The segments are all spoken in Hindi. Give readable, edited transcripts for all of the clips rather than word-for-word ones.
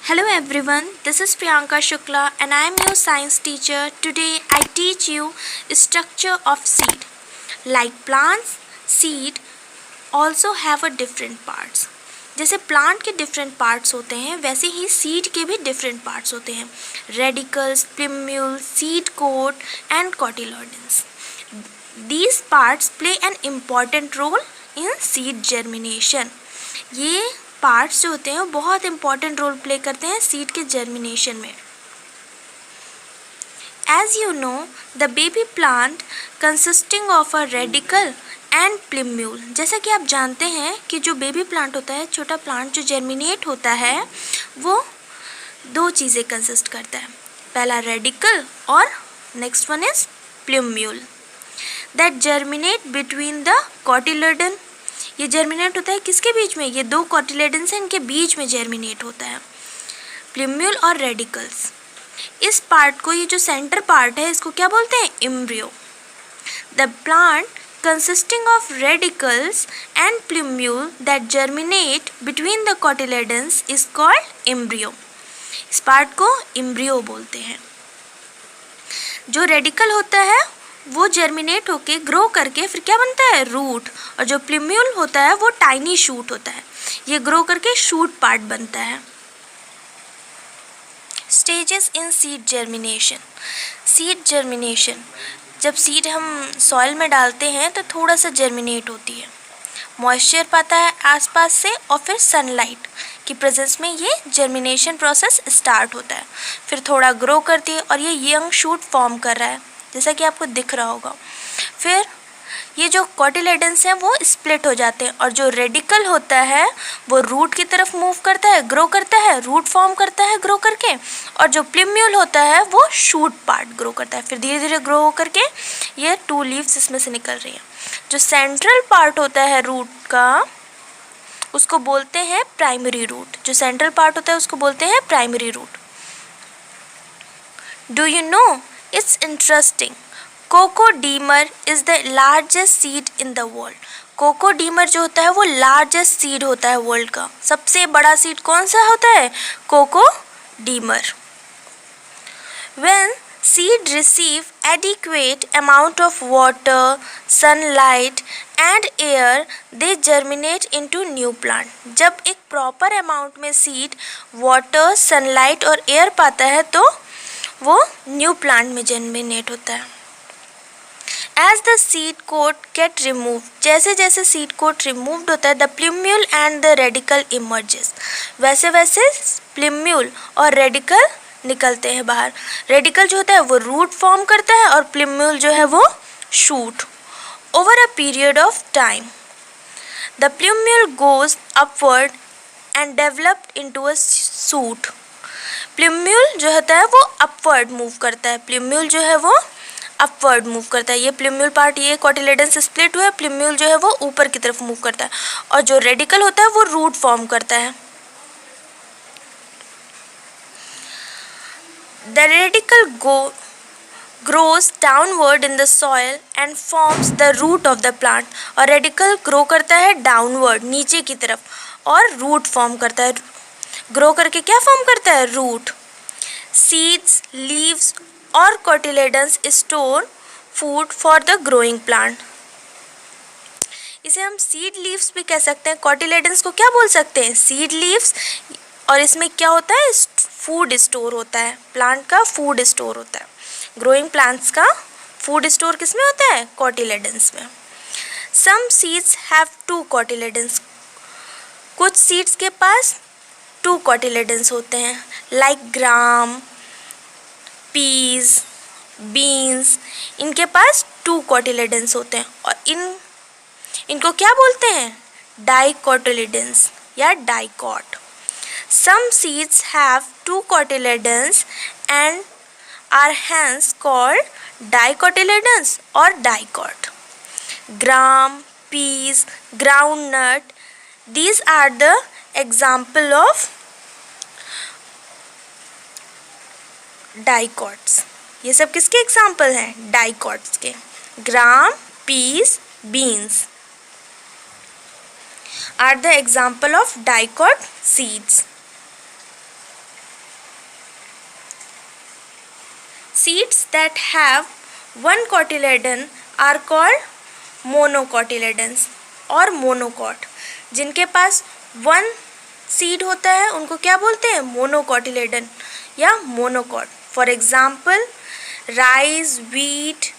Hello everyone, this is Priyanka Shukla and I am your science teacher. Today I teach you structure of seed. Like plants, seed also have a different parts. जैसे प्लांट के डिफरेंट पार्ट्स होते हैं वैसे ही सीड के भी डिफरेंट पार्ट्स होते हैं. Radicles, plumule, seed coat and cotyloids. These parts play an important role in seed germination. ये पार्ट्स जो होते हैं वो बहुत इंपॉर्टेंट रोल प्ले करते हैं सीड के जर्मिनेशन में. As you know the baby plant consisting of a radicle and plumule. जैसा कि आप जानते हैं कि जो बेबी प्लांट होता है, छोटा प्लांट जो जर्मिनेट होता है, वो दो चीज़ें कंसिस्ट करता है. पहला रेडिकल और next one is plumule that germinate between the cotyledon. ये जर्मिनेट होता है किसके बीच में? ये दो कॉटिलेडन्स हैं, इनके बीच में जर्मिनेट होता है प्लिम्यूल और रेडिकल्स. इस पार्ट को, ये जो सेंटर पार्ट है, इसको क्या बोलते हैं? Embryo. The plant consisting of radicals and plumule that germinate between the cotyledons is called embryo. इस पार्ट को एम्ब्रियो बोलते हैं. जो रेडिकल होता है वो जर्मिनेट होके ग्रो करके फिर क्या बनता है? रूट. और जो प्लिम्यूल होता है वो टाइनी शूट होता है. ये ग्रो करके शूट पार्ट बनता है. Stages in seed germination. Seed germination, जब सीड हम सॉइल में डालते हैं तो थोड़ा सा जर्मिनेट होती है, मॉइस्चर पाता है आसपास से और फिर सनलाइट की प्रेजेंस में ये जर्मिनेशन प्रोसेस स्टार्ट होता है. फिर थोड़ा ग्रो करती है और ये यंग शूट फॉर्म कर रहा है जैसा कि आपको दिख रहा होगा. फिर ये जो कॉटिलेडन्स हैं वो स्प्लिट हो जाते हैं और जो रेडिकल होता है वो रूट की तरफ मूव करता है, ग्रो करता है, रूट फॉर्म करता है ग्रो करके. और जो प्लिम्यूल होता है वो शूट पार्ट ग्रो करता है. फिर धीरे धीरे ग्रो करके ये 2 लीव्स इसमें से निकल रही हैं. जो सेंट्रल पार्ट होता है रूट का उसको बोलते हैं प्राइमरी रूट. जो सेंट्रल पार्ट होता है उसको बोलते हैं primary root. Do you know, it's interesting, coco de mer is the largest seed in the world. Coco de mer जो होता है वो लार्जेस्ट सीड होता है वर्ल्ड का. सबसे बड़ा सीड कौन सा होता है? Coco de mer. When seed receive adequate amount of water, sunlight and air, they germinate into new plant. जब एक प्रॉपर अमाउंट में सीड वाटर, सनलाइट और एयर पाता है तो वो न्यू प्लांट में जर्मिनेट होता है. As the seed coat get removed, जैसे जैसे सीड कोट रिमूव्ड होता है, the plumule and the radical emerges. वैसे वैसे प्लिम्यूल और रेडिकल निकलते हैं बाहर. रेडिकल जो होता है वो रूट फॉर्म करता है और प्लिम्यूल जो है वो shoot. Over a period of time the plumule goes upward and developed into a shoot. Plumule जो होता है वो अपवर्ड मूव करता है. प्लिम्यूल जो है वो अपवर्ड मूव करता है. ये प्लिम्यूल पार्ट, ये कॉटिलेडन से स्प्लिट हुआ है, प्लिम्यूल जो है वो ऊपर की तरफ मूव करता है. और जो रेडिकल होता है वो रूट फॉर्म करता है. The radical grows downward in the soil and forms the root of the plant. और रेडिकल ग्रो करता है डाउनवर्ड, नीचे की तरफ, और रूट फॉर्म करता है. ग्रो करके क्या फॉर्म करता है? रूट. सीड्स, लीव्स और cotyledons store food for the growing plant. इसे हम सीड लीव्स भी कह सकते हैं. कॉटिलेडन्स को क्या बोल सकते हैं? Seed leaves. और इसमें क्या होता है? फूड स्टोर होता है. प्लांट का फूड स्टोर होता है. ग्रोइंग प्लांट्स का फूड स्टोर किस में होता है? कॉटिलेडन्स में. Some seeds have 2 cotyledons. कुछ सीड्स के पास 2 कॉटिलेडन्स होते हैं. लाइक ग्राम, पीज, बीन्स, इनके पास 2 कॉटिलेडन्स होते हैं. और इनको क्या बोलते हैं? डाइकोटिलेडन्स या dicot. Some seeds have 2 cotyledons and are hence called dicotyledons or dicot. Gram, peas, groundnut, these are the example of dicots. ये सब किसके एग्जाम्पल हैं? डाइकॉट्स के. Gram, peas, beans are the example of dicot seeds. Seeds that have one cotyledon are called monocotyledons और monocot. जिनके पास one seed होता है उनको क्या बोलते हैं? monocotyledon या monocot. For example, rice, wheat,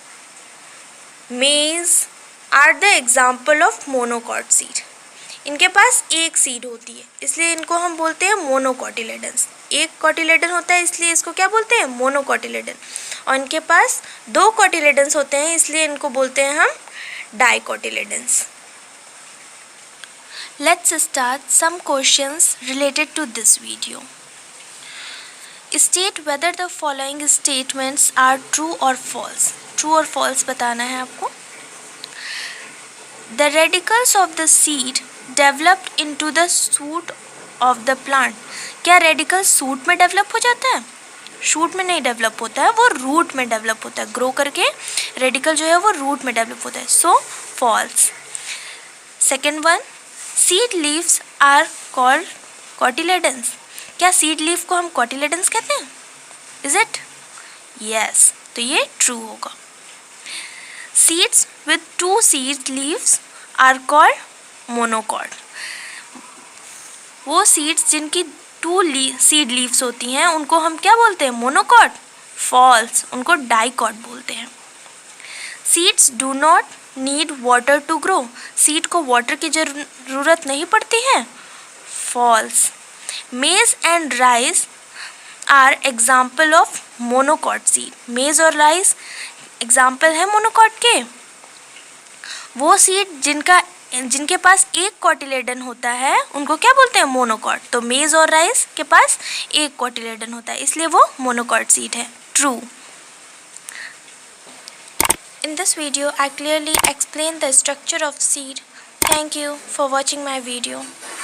maize are the example of monocot seed. इनके पास एक सीड होती है इसलिए इनको हम बोलते हैं मोनोकोटिलेडन्स. एक कोटिलेडन होता है इसलिए इसको क्या बोलते हैं? मोनोकोटिलेडन. और इनके पास दो कोटिलेडन्स होते हैं इसलिए इनको बोलते हैं हम dicotyledons. Let's start some questions related to this video. State whether the following statements are true or false. True or false बताना है आपको. The radicals of the seed developed into the shoot of the plant. क्या रेडिकल सूट में डेवलप हो जाता है? शूट में नहीं डेवलप होता है, वो रूट में डेवलप होता है. ग्रो करके रेडिकल जो है वो रूट में डेवलप होता है. So false. Second one, seed leaves are called cotyledons. क्या सीड लीफ को हम कॉटिलेडन्स कहते हैं? Is it? यस. तो ये ट्रू होगा. Seeds with two seed leaves are called monocot. वो सीड्स जिनकी टू सीड लीव्स होती हैं उनको हम क्या बोलते हैं? मोनोकॉट. फॉल्स. उनको डाइकॉट बोलते हैं. Seeds do not need water to grow. Seed को वाटर की ज़रूरत नहीं पड़ती है. False. Maize and rice are example of monocot seed. Maize और राइस एग्जाम्पल है मोनोकॉट के. वो सीड जिनके पास एक कोटिलेडन होता है उनको क्या बोलते हैं? मोनोकॉट. तो मेज और राइस के पास एक कोटिलेडन होता है इसलिए वो मोनोकॉट सीड है. True. In this video, I clearly explained the structure of seed. Thank you for watching my video.